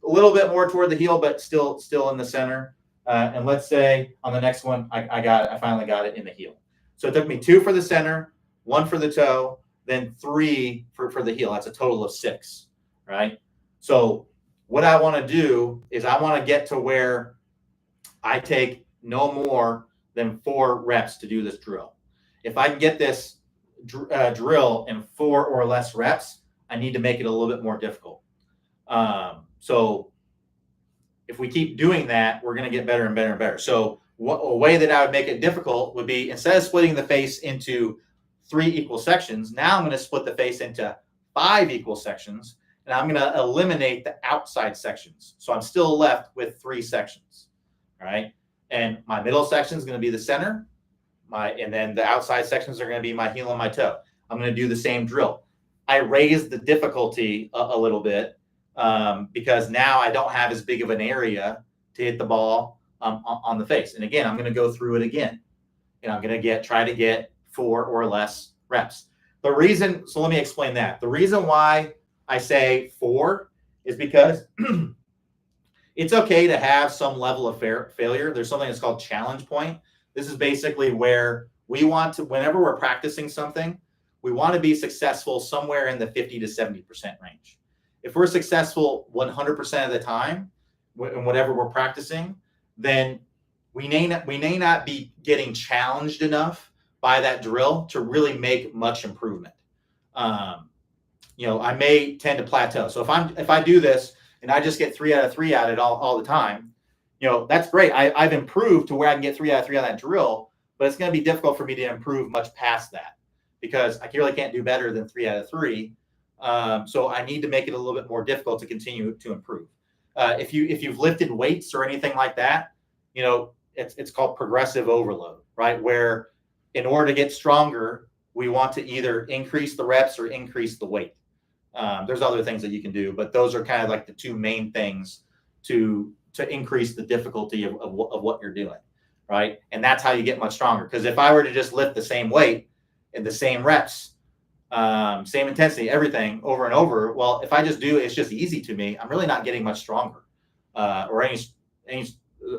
a little bit more toward the heel, but still in the center. And let's say on the next one, I finally got it in the heel. So it took me 2 for the center, 1 for the toe, then 3 for the heel. That's a total of 6, right? So what I want to do is I want to get to where I take no more than 4 reps to do this drill. If I can get this drill in 4 or less reps, I need to make it a little bit more difficult. So if we keep doing that, we're going to get better and better and better. So a way that I would make it difficult would be instead of splitting the face into 3 equal sections, now I'm going to split the face into 5 equal sections, and I'm going to eliminate the outside sections. So I'm still left with 3 sections, all right? And my middle section is going to be the center, and then the outside sections are going to be my heel and my toe. I'm going to do the same drill. I raised the difficulty a little bit because now I don't have as big of an area to hit the ball on the face. And again, I'm going to go through it again, and I'm going to try to get 4 or less reps. So let me explain that. The reason why I say 4 is because it's okay to have some level of failure. There's something that's called challenge point. This is basically where we want to, whenever we're practicing something, we want to be successful somewhere in the 50 to 70% range. If we're successful 100% of the time in whatever we're practicing, then we may not be getting challenged enough by that drill to really make much improvement. I may tend to plateau. So if I do this and I just get 3 out of 3 at it all the time, that's great. I've improved to where I can get 3 out of 3 on that drill, but it's going to be difficult for me to improve much past that because I really can't do better than 3 out of 3. So I need to make it a little bit more difficult to continue to improve. If you've lifted weights or anything like that, it's called progressive overload, right? Where in order to get stronger, we want to either increase the reps or increase the weight. There's other things that you can do, but those are kind of like the 2 main things to to increase the difficulty of what you're doing, right? And that's how you get much stronger. Because if I were to just lift the same weight and the same reps, same intensity, everything over and over, well, if I just do it's just easy to me, I'm really not getting much stronger, or any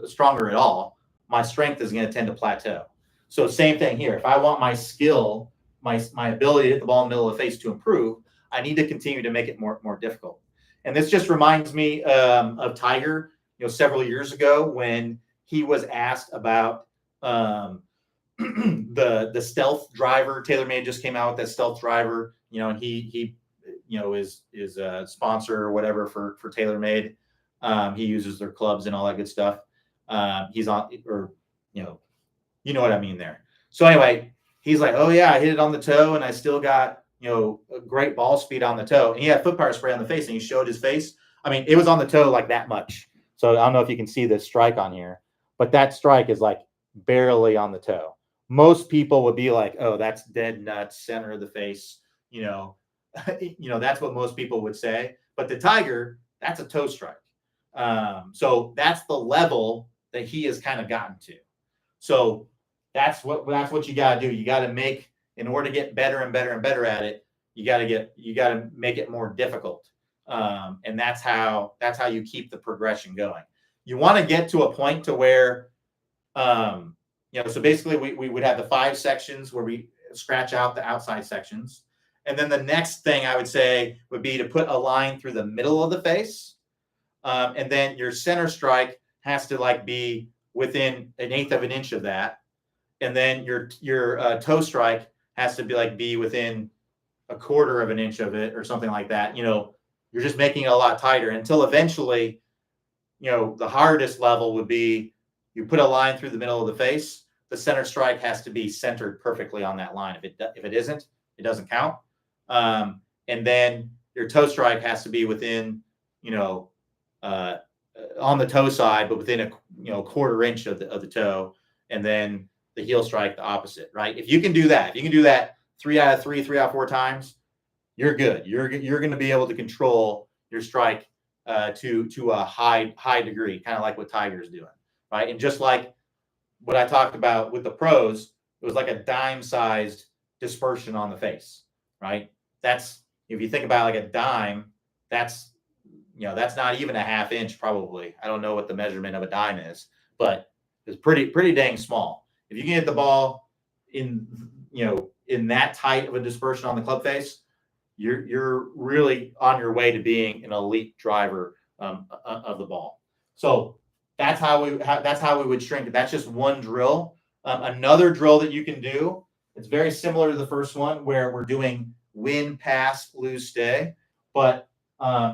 stronger at all. My strength is going to tend to plateau. So same thing here. If I want my skill, my ability to hit the ball in the middle of the face to improve, I need to continue to make it more difficult. And this just reminds me of Tiger, several years ago when he was asked about the stealth driver. TaylorMade just came out with that stealth driver, and he is a sponsor or whatever for TaylorMade. He uses their clubs and all that good stuff. He's on, or you know what I mean there. So anyway, he's like, oh yeah, I hit it on the toe and I still got a great ball speed on the toe. And he had foot power spray on the face, and he showed his face. I mean, it was on the toe like that much. So I don't know if you can see this strike on here, but that strike is like barely on the toe. Most people would be like, oh, that's dead nuts, center of the face. That's what most people would say. But the Tiger, that's a toe strike. So that's the level that he has kind of gotten to. So that's what you got to do. You got to make, in order to get better and better and better at it, you got to make it more difficult. And that's how you keep the progression going. You want to get to a point to where, so basically we would have the 5 sections where we scratch out the outside sections. And then the next thing I would say would be to put a line through the middle of the face. And then your center strike has to be within 1/8 of an inch of that. And then your toe strike has to be within 1/4 of an inch of it or something like that. You're just making it a lot tighter until eventually, the hardest level would be you put a line through the middle of the face. The center strike has to be centered perfectly on that line. If it isn't, it doesn't count. And then your toe strike has to be within, on the toe side, but within a 1/4 inch of the toe. And then the heel strike the opposite, right? If you can do that, 3 out of 3, 3 out of 4 times, you're good. You're going to be able to control your strike to a high degree, kind of like what Tiger's doing, right? And just like what I talked about with the pros, it was like a dime-sized dispersion on the face, right? That's, if you think about like a dime, that's not even a 1/2 inch probably. I don't know what the measurement of a dime is, but it's pretty dang small. If you can hit the ball in that tight of a dispersion on the club face, you're really on your way to being an elite driver of the ball. So that's how we would shrink it. That's just one drill. Another drill that you can do, it's very similar to the first one where we're doing win, pass, lose, stay. But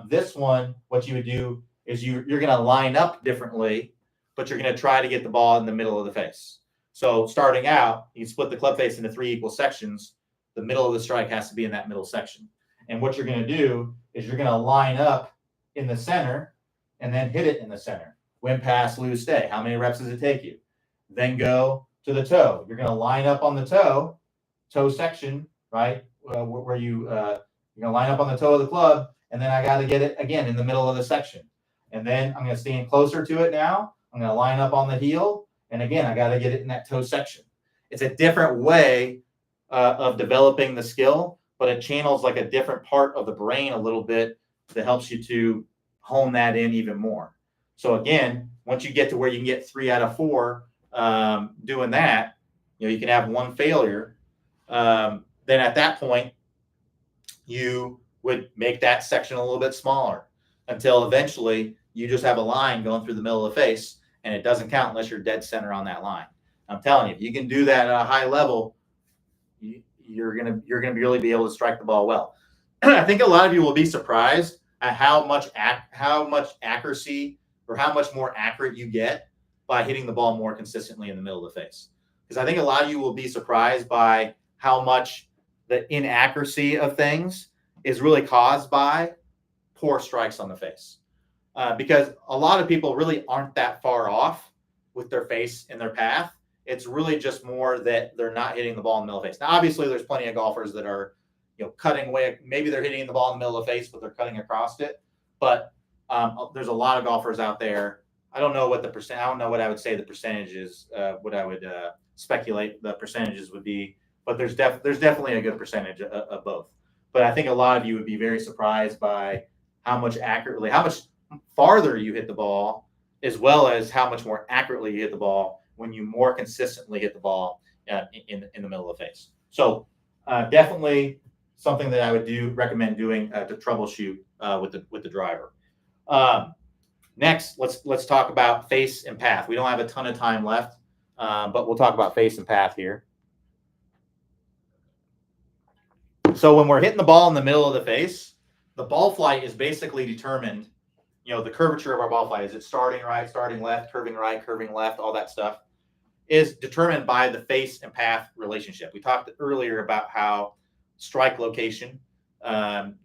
this one, what you would do is you're going to line up differently, but you're going to try to get the ball in the middle of the face. So starting out, you split the club face into 3 equal sections. The middle of the strike has to be in that middle section. And what you're going to do is you're going to line up in the center and then hit it in the center. Win, pass, lose, stay. How many reps does it take you? Then go to the toe. You're going to line up on the toe section, right? Where you're going to line up on the toe of the club, and then I got to get it again in the middle of the section. And then I'm going to stand closer to it now. I'm going to line up on the heel, and again, I got to get it in that toe section. It's a different way of developing the skill, but it channels like a different part of the brain a little bit that helps you to hone that in even more. So again, once you get to where you can get 3 out of 4 doing that, you can have one failure. Then at that point, you would make that section a little bit smaller until eventually you just have a line going through the middle of the face, and it doesn't count unless you're dead center on that line. I'm telling you, if you can do that at a high level, you're gonna really be able to strike the ball well. I think a lot of you will be surprised at how much accuracy or how much more accurate you get by hitting the ball more consistently in the middle of the face. Because I think a lot of you will be surprised by how much the inaccuracy of things is really caused by poor strikes on the face. Because a lot of people really aren't that far off with their face in their path. It's really just more that they're not hitting the ball in the middle of the face. Now, obviously, there's plenty of golfers that are, cutting away. Maybe they're hitting the ball in the middle of the face, but they're cutting across it. But there's a lot of golfers out there I don't know what the percent. I don't know what I would say the percentages. What I would speculate the percentages would be, but there's definitely a good percentage of both. But I think a lot of you would be very surprised by how much farther you hit the ball, as well as how much more accurately you hit the ball when you more consistently hit the ball in the middle of the face. So definitely something that I would recommend doing to troubleshoot with the driver. Next, let's talk about face and path. We don't have a ton of time left, but we'll talk about face and path here. So when we're hitting the ball in the middle of the face, the ball flight is basically determined. The curvature of our ball flight, is it starting right, starting left, curving right, curving left, all that stuff is determined by the face and path relationship. We talked earlier about how strike location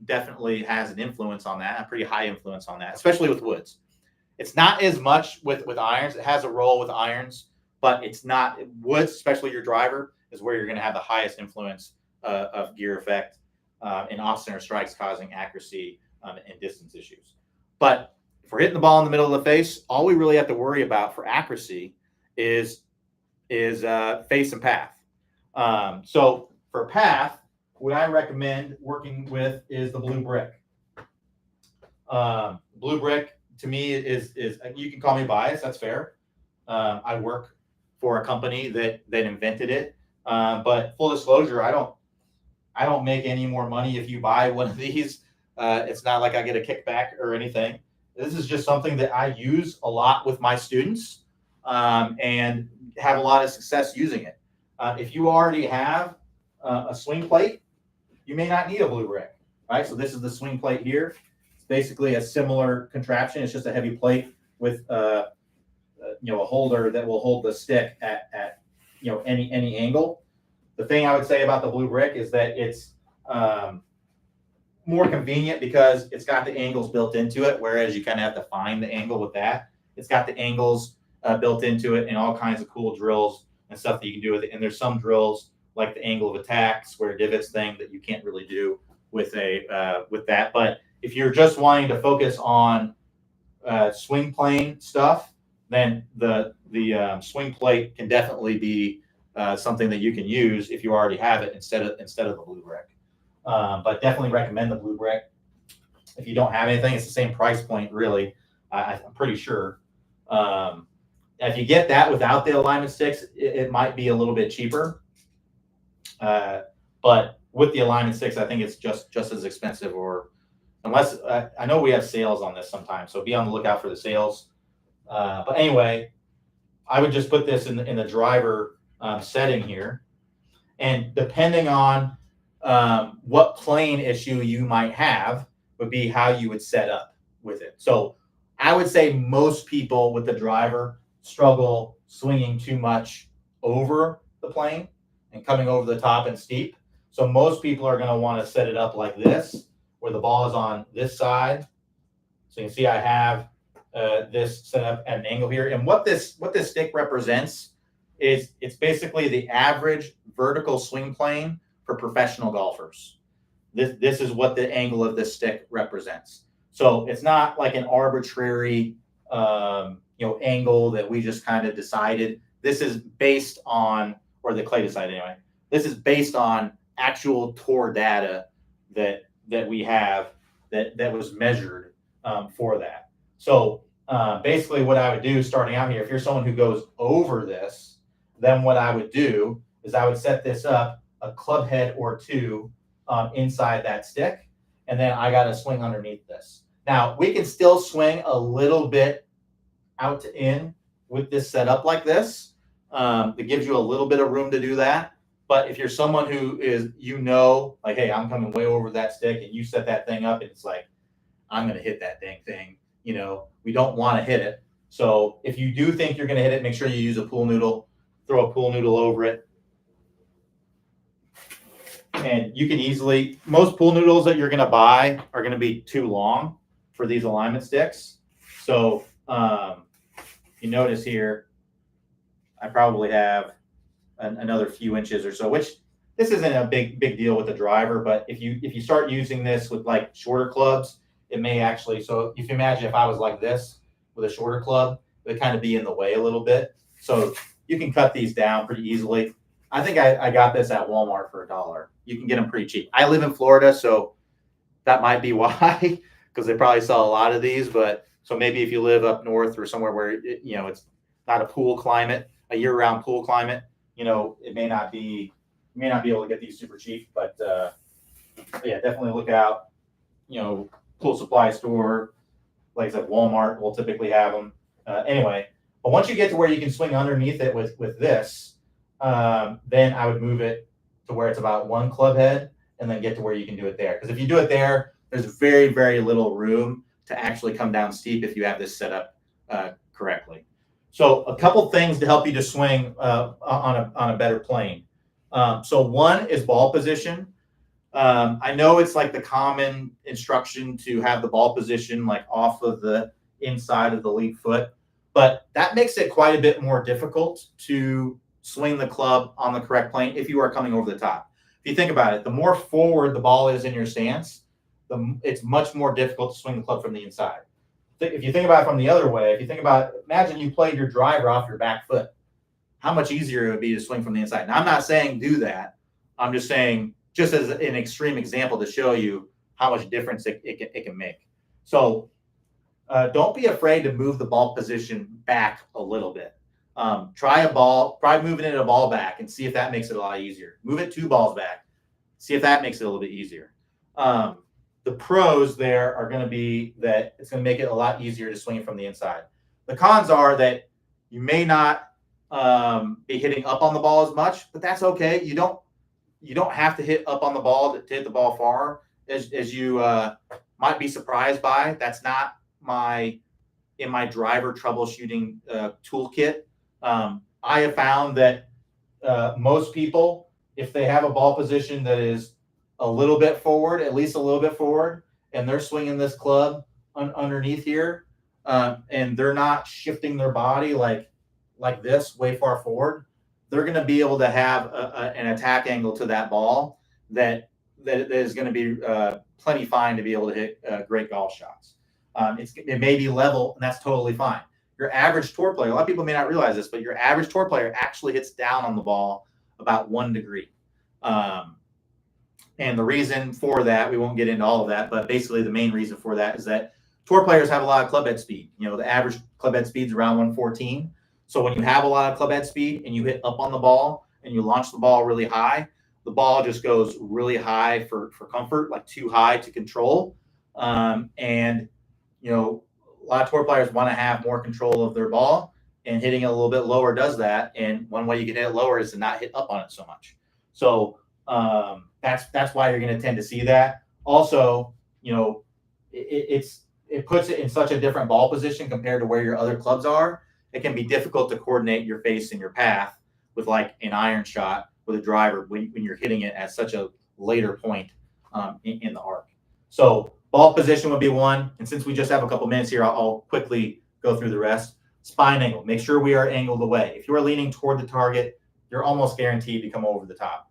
definitely has an influence on that, a pretty high influence on that, especially with woods. It's not as much with irons. It has a role with irons, but it's not woods, especially your driver, is where you're going to have the highest influence of gear effect and off-center strikes causing accuracy and distance issues. But if we're hitting the ball in the middle of the face, all we really have to worry about for accuracy is face and path. So for path, what I recommend working with is the blue brick. Blue brick to me is you can call me biased, that's fair. I work for a company that invented it, but full disclosure, I don't make any more money if you buy one of these. It's not like I get a kickback or anything. This is just something that I use a lot with my students and have a lot of success using it. If you already have a swing plate, you may not need a blue brick, right? So this is the swing plate here. It's basically a similar contraption. It's just a heavy plate with a holder that will hold the stick at any angle. The thing I would say about the blue brick is that it's more convenient because it's got the angles built into it, whereas you kind of have to find the angle with that. It's got the angles built into it and all kinds of cool drills and stuff that you can do with it. And there's some drills like the angle of attack, square divots thing that you can't really do with that. But if you're just wanting to focus on swing plane stuff, then the swing plate can definitely be something that you can use if you already have it instead of the blue brick. But definitely recommend the blue brick. If you don't have anything, it's the same price point, really. I'm pretty sure. If you get that without the alignment sticks, it might be a little bit cheaper. But with the alignment sticks, I think it's just as expensive, or unless I know we have sales on this sometimes, so be on the lookout for the sales. But anyway, I would just put this in the driver setting here, and depending on what plane issue you might have would be how you would set up with it. So I would say most people with the driver struggle swinging too much over the plane and coming over the top and steep. So most people are going to want to set it up like this, where the ball is on this side. So you can see I have this set up at an angle here. And what this stick represents is it's basically the average vertical swing plane for professional golfers. This is what the angle of this stick represents. So it's not like an arbitrary angle that we just kind of decided. This is based on, or the clay decided anyway. This is based on actual tour data that we have that was measured for that. So basically what I would do starting out here, if you're someone who goes over this, then what I would do is I would set this up a club head or two inside that stick, and then I got to swing underneath this. Now, we can still swing a little bit out to in with this set up like this. It gives you a little bit of room to do that. But if you're someone who is, like, hey, I'm coming way over that stick, and you set that thing up, and it's like, I'm going to hit that dang thing. We don't want to hit it. So if you do think you're going to hit it, make sure you use a pool noodle. Throw a pool noodle over it. And you can easily, most pool noodles that you're going to buy are going to be too long for these alignment sticks. So you notice here, I probably have another few inches or so, which this isn't a big deal with the driver, but if you start using this with like shorter clubs, it may actually, so if you imagine if I was like this with a shorter club, they kind of be in the way a little bit. So you can cut these down pretty easily. I think I got this at Walmart for $1. You can get them pretty cheap. I live in Florida, so that might be why, because they probably sell a lot of these. But so maybe if you live up north or somewhere where it's not a pool climate, a year-round pool climate, it may not be, you may not be able to get these super cheap. But yeah, definitely look out. Pool supply store, like I said, Walmart will typically have them. Anyway, but once you get to where you can swing underneath it with this, then I would move it to where it's about 1 club head, and then get to where you can do it there. Because if you do it there, there's very, very little room to actually come down steep if you have this set up correctly. So a couple things to help you to swing on a better plane. So one is ball position. I know it's like the common instruction to have the ball position like off of the inside of the lead foot, but that makes it quite a bit more difficult to swing the club on the correct plane if you are coming over the top. If you think about it, the more forward the ball is in your stance, it's much more difficult to swing the club from the inside. If you think about it from the other way, imagine you played your driver off your back foot. How much easier it would be to swing from the inside. Now, I'm not saying do that. I'm just saying, just as an extreme example to show you how much difference it can make. So don't be afraid to move the ball position back a little bit. Try moving it a ball back and see if that makes it a lot easier. Move it 2 balls back. See if that makes it a little bit easier. The pros there are going to be that it's going to make it a lot easier to swing it from the inside. The cons are that you may not be hitting up on the ball as much, but that's okay. You don't have to hit up on the ball to hit the ball far, as you might be surprised by. That's not in my driver troubleshooting toolkit. I have found that most people, if they have a ball position that is a little bit forward, at least a little bit forward, and they're swinging this club underneath here, and they're not shifting their body like this way far forward, they're going to be able to have an attack angle to that ball that is going to be plenty fine to be able to hit great golf shots. It may be level, and that's totally fine. Your average tour player, a lot of people may not realize this, but your average tour player actually hits down on the ball about 1 degree. And the reason for that, we won't get into all of that, but basically the main reason for that is that tour players have a lot of club head speed. The average club head speed is around 114. So when you have a lot of club head speed and you hit up on the ball and you launch the ball really high, the ball just goes really high for comfort, like too high to control. And a lot of tour players want to have more control of their ball, and hitting it a little bit lower does that. And one way you can hit it lower is to not hit up on it so much. So that's why you're going to tend to see that. Also, it puts it in such a different ball position compared to where your other clubs are. It can be difficult to coordinate your face and your path with like an iron shot with a driver when you're hitting it at such a later point in the arc. So ball position would be one. And since we just have a couple minutes here, I'll quickly go through the rest. Spine angle. Make sure we are angled away. If you are leaning toward the target, you're almost guaranteed to come over the top.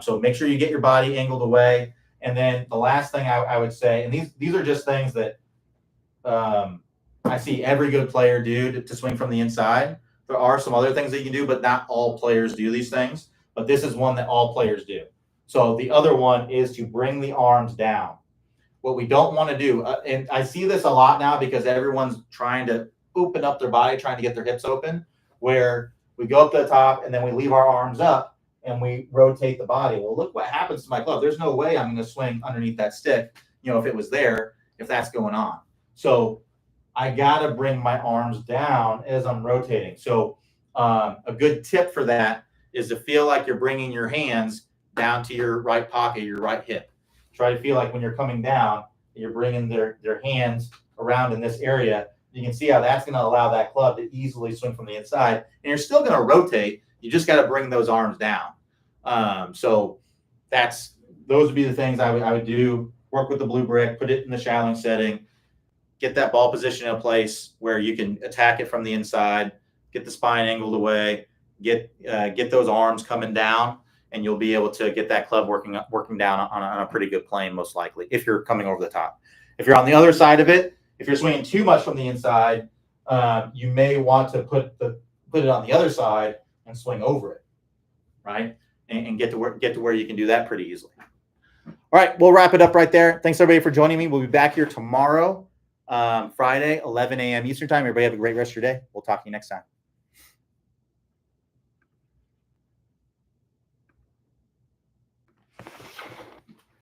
So make sure you get your body angled away. And then the last thing I would say, and these are just things that I see every good player do to swing from the inside. There are some other things that you can do, but not all players do these things. But this is one that all players do. So the other one is to bring the arms down. What we don't want to do, and I see this a lot now because everyone's trying to open up their body, trying to get their hips open, where we go up to the top and then we leave our arms up and we rotate the body. Well, look what happens to my club. There's no way I'm going to swing underneath that stick, if it was there, if that's going on. So I got to bring my arms down as I'm rotating. So a good tip for that is to feel like you're bringing your hands down to your right pocket, your right hip. Try to feel like when you're coming down, you're bringing their hands around in this area. You can see how that's going to allow that club to easily swing from the inside. And you're still going to rotate. You just got to bring those arms down. So those would be the things I would do. Work with the blue brick, put it in the shallowing setting, get that ball position in a place where you can attack it from the inside, get the spine angled away, get those arms coming down, and you'll be able to get that club working down on a pretty good plane, most likely, if you're coming over the top. If you're on the other side of it, if you're swinging too much from the inside, you may want to put it on the other side and swing over it, right? And get to where you can do that pretty easily. All right, we'll wrap it up right there. Thanks everybody for joining me. We'll be back here tomorrow, Friday, 11 a.m. Eastern time. Everybody have a great rest of your day. We'll talk to you next time.